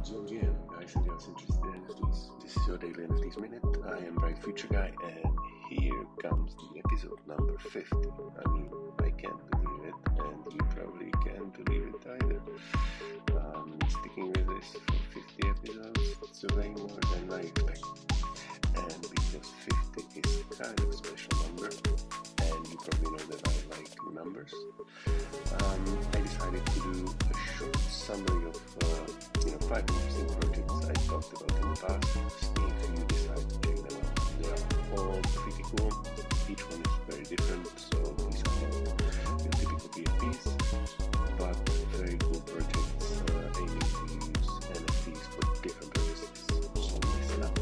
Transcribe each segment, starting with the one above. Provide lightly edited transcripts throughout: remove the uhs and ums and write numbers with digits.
GM, guys and girls interested in NFTs. This is your daily NFTs Minute. I am Bright Future Guy, and here comes the episode number 50. I mean, I can't believe it, and you probably can't believe it either. Sticking with this for 50 episodes, it's way more than I expected. And because 50 is kind of a special number, and you probably know that I like numbers, I decided to do a short summary of 5 interesting projects I talked about in the past. See if you decide to check them out. They are all pretty cool. Each one is very different, so these are not your typical PFPs, but very cool projects aiming to use NFTs for different purposes. So listen up.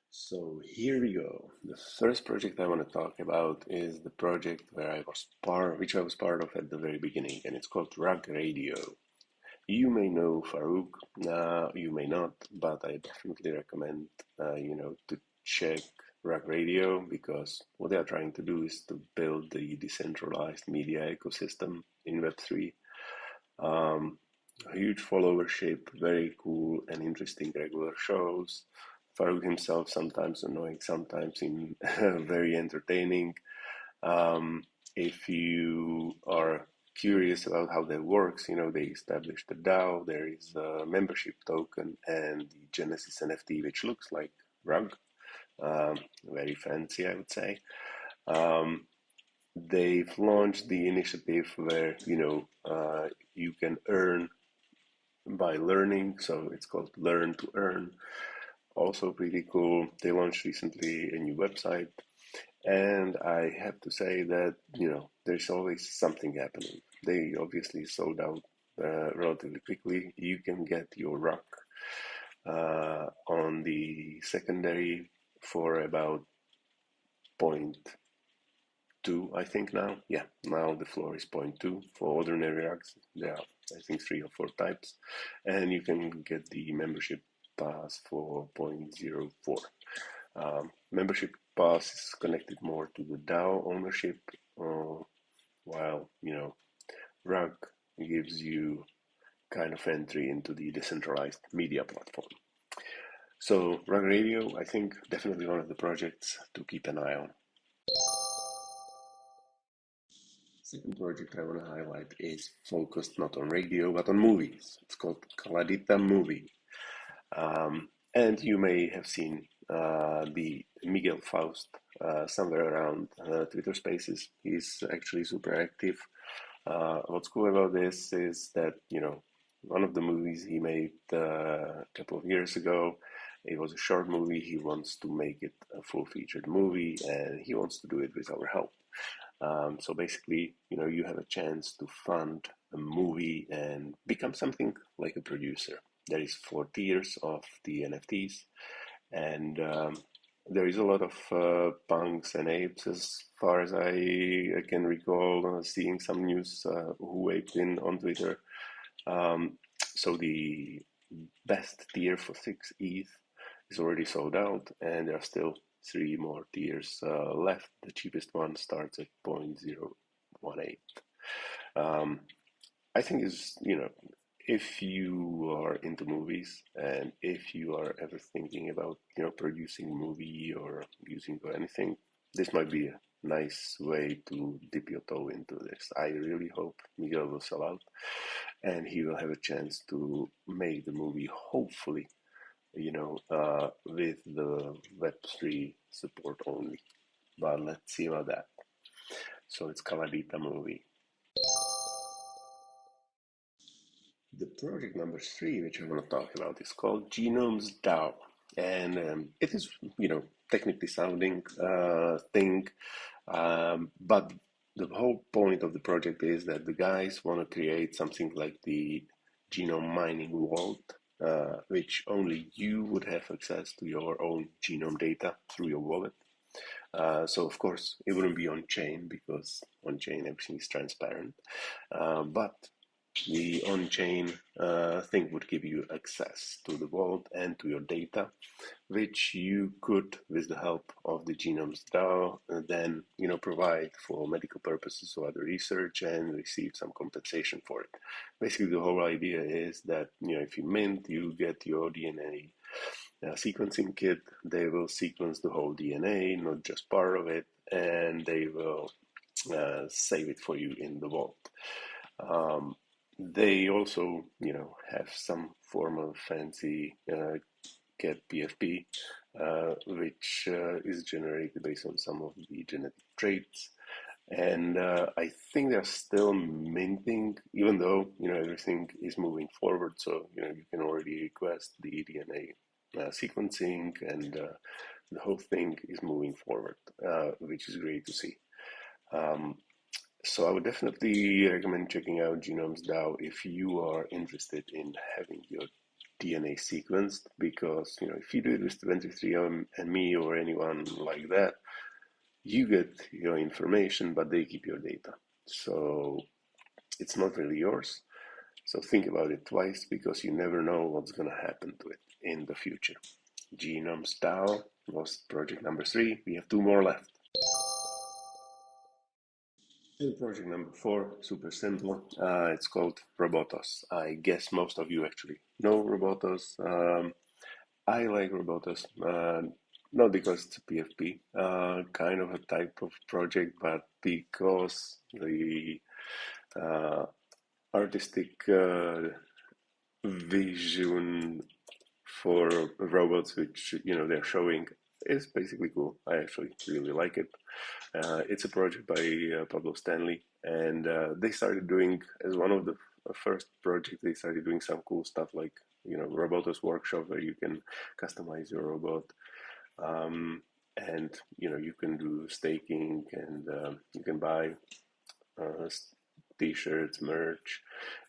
So here we go. The first project I want to talk about is the project which I was part of at the very beginning, and it's called Rug Radio. You may know Farouk, you may not, but I definitely recommend, to check Rug Radio, because what they are trying to do is to build the decentralized media ecosystem in Web3. A huge followership, very cool and interesting regular shows. Farouk himself, sometimes annoying, sometimes very entertaining. If you are curious about how that works, they established a DAO, there is a membership token, and the Genesis NFT, which looks like Rug. Very fancy, I would say. They've launched the initiative where, you can earn by learning, so it's called Learn to Earn. Also pretty cool. They launched recently a new website, and I have to say that, there's always something happening. They obviously sold out relatively quickly. You can get your Rug on the secondary for about 0.2, I think now. Yeah, now the floor is 0.2 for ordinary Rugs. There are, I think, 3 or 4 types, and you can get the membership pass for 0.04. Membership pass is connected more to the DAO ownership, while Rug gives you kind of entry into the decentralized media platform. So Rug Radio, I think, definitely one of the projects to keep an eye on. Second project I want to highlight is focused not on radio but on movies. It's called Calladita Movie. And you may have seen the Miguel Faust somewhere around Twitter Spaces. He's actually super active. What's cool about this is that, one of the movies he made a couple of years ago, it was a short movie. He wants to make it a full-featured movie, and he wants to do it with our help. So basically, you have a chance to fund a movie and become something like a producer. There is 4 tiers of the NFTs, and there is a lot of punks and apes, as far as I can recall, seeing some news who aped in on Twitter. So the best tier for 6 ETH is already sold out, and there are still 3 more tiers left. The cheapest one starts at 0.018. I think is, if you are into movies, and if you are ever thinking about, producing a movie or using or anything, this might be a nice way to dip your toe into this. I really hope Miguel will sell out, and he will have a chance to make the movie, hopefully, with the Web3 support only. But let's see about that. So it's Calladita Movie. The project number 3, which I want to talk about, is called GenomesDAO, and it is, technically sounding thing, but the whole point of the project is that the guys want to create something like the genome mining vault, which only you would have access to your own genome data through your wallet. So of course it wouldn't be on chain, because on chain everything is transparent, but The on-chain thing would give you access to the vault and to your data, which you could, with the help of the GenomesDAO, then provide for medical purposes or other research and receive some compensation for it. Basically, the whole idea is that if you mint, you get your DNA sequencing kit. They will sequence the whole DNA, not just part of it, and they will save it for you in the vault. They also, have some form of fancy get PFP, which is generated based on some of the genetic traits. And I think they're still minting, even though everything is moving forward. So you can already request the DNA sequencing, and the whole thing is moving forward, which is great to see. So I would definitely recommend checking out GenomesDAO if you are interested in having your DNA sequenced, because if you do it with 23andMe or anyone like that, you get your information, but they keep your data. So it's not really yours. So think about it twice, because you never know what's going to happen to it in the future. GenomesDAO was project number 3. We have 2 more left. And project number 4, super simple. It's called Robotos. I guess most of you actually know Robotos. I like Robotos, not because it's a PFP, kind of a type of project, but because the artistic vision for robots, which they're showing, is basically cool. I actually really like it. It's a project by Pablo Stanley, and they started doing, as one of the first projects, they started doing some cool stuff like Robotos workshop, where you can customize your robot, and you can do staking, and you can buy t-shirts, merch,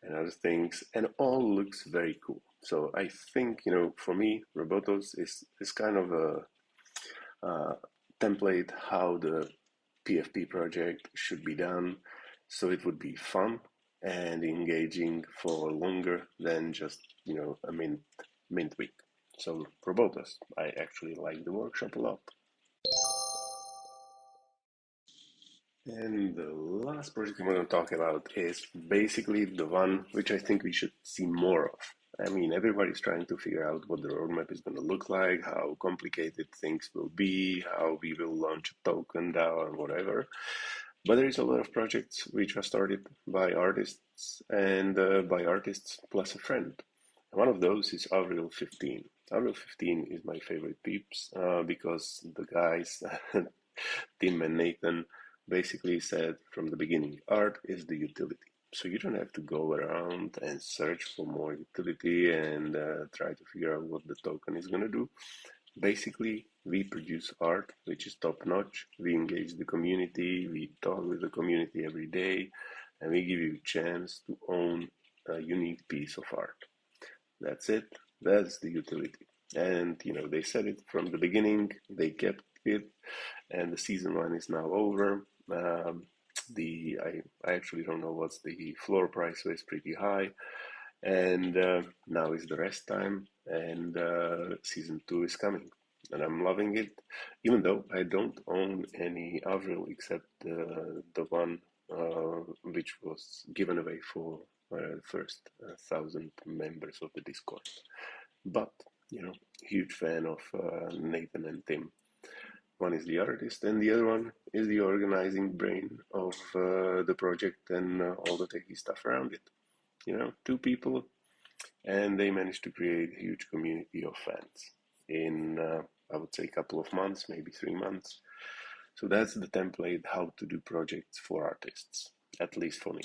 and other things, and all looks very cool. So I think for me, Robotos is kind of a template how the PFP project should be done, so it would be fun and engaging for longer than just a mint week. So Robotos, I actually like the workshop a lot. And the last project I'm going to talk about is basically the one which I think we should see more of. I mean, everybody's trying to figure out what the roadmap is going to look like, how complicated things will be, how we will launch a token DAO and whatever. But there is a lot of projects which are started by artists, and by artists plus a friend. One of those is Avril 15. Avril 15 is my favorite peeps, because the guys, Tim and Nathan, basically said from the beginning, art is the utility. So you don't have to go around and search for more utility and try to figure out what the token is going to do. Basically, we produce art which is top notch. We engage the community, we talk with the community every day, and we give you a chance to own a unique piece of art. That's it. That's the utility. And they said it from the beginning, they kept it, and the season 1 is now over. I actually don't know what's the floor price, so it's pretty high. And now is the rest time, and season 2 is coming, and I'm loving it, even though I don't own any Avril except the one which was given away for the first 1,000 members of the Discord. But huge fan of Nathan and Tim. One is the artist, and the other one is the organizing brain of the project and all the techie stuff around it. 2 people, and they managed to create a huge community of fans in, I would say, a couple of months, maybe 3 months. So that's the template how to do projects for artists, at least for me.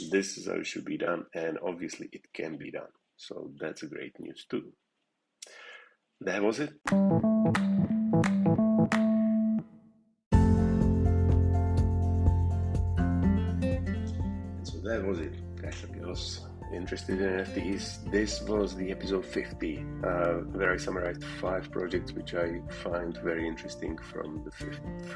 This is how it should be done, and obviously it can be done. So that's a great news too. That was it. That was it, guys and girls. interested in NFTs, this was the episode 50, where I summarized 5 projects which I find very interesting from the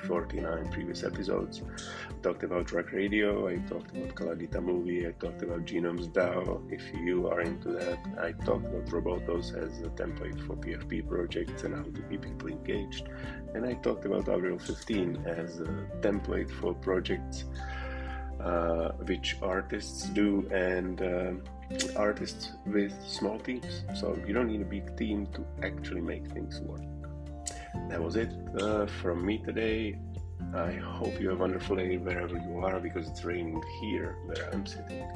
49 previous episodes. I talked about Rock Radio, I talked about Calladita Movie, I talked about GenomesDAO, if you are into that. I talked about Robotos as a template for PFP projects and how to keep people engaged. And I talked about Unreal 15 as a template for projects which artists do, and artists with small teams. So you don't need a big team to actually make things work. That was it from me today. I hope you have a wonderful day wherever you are, because it's raining here where I'm sitting.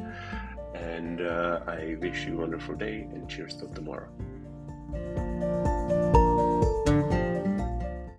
And I wish you a wonderful day, and cheers till tomorrow.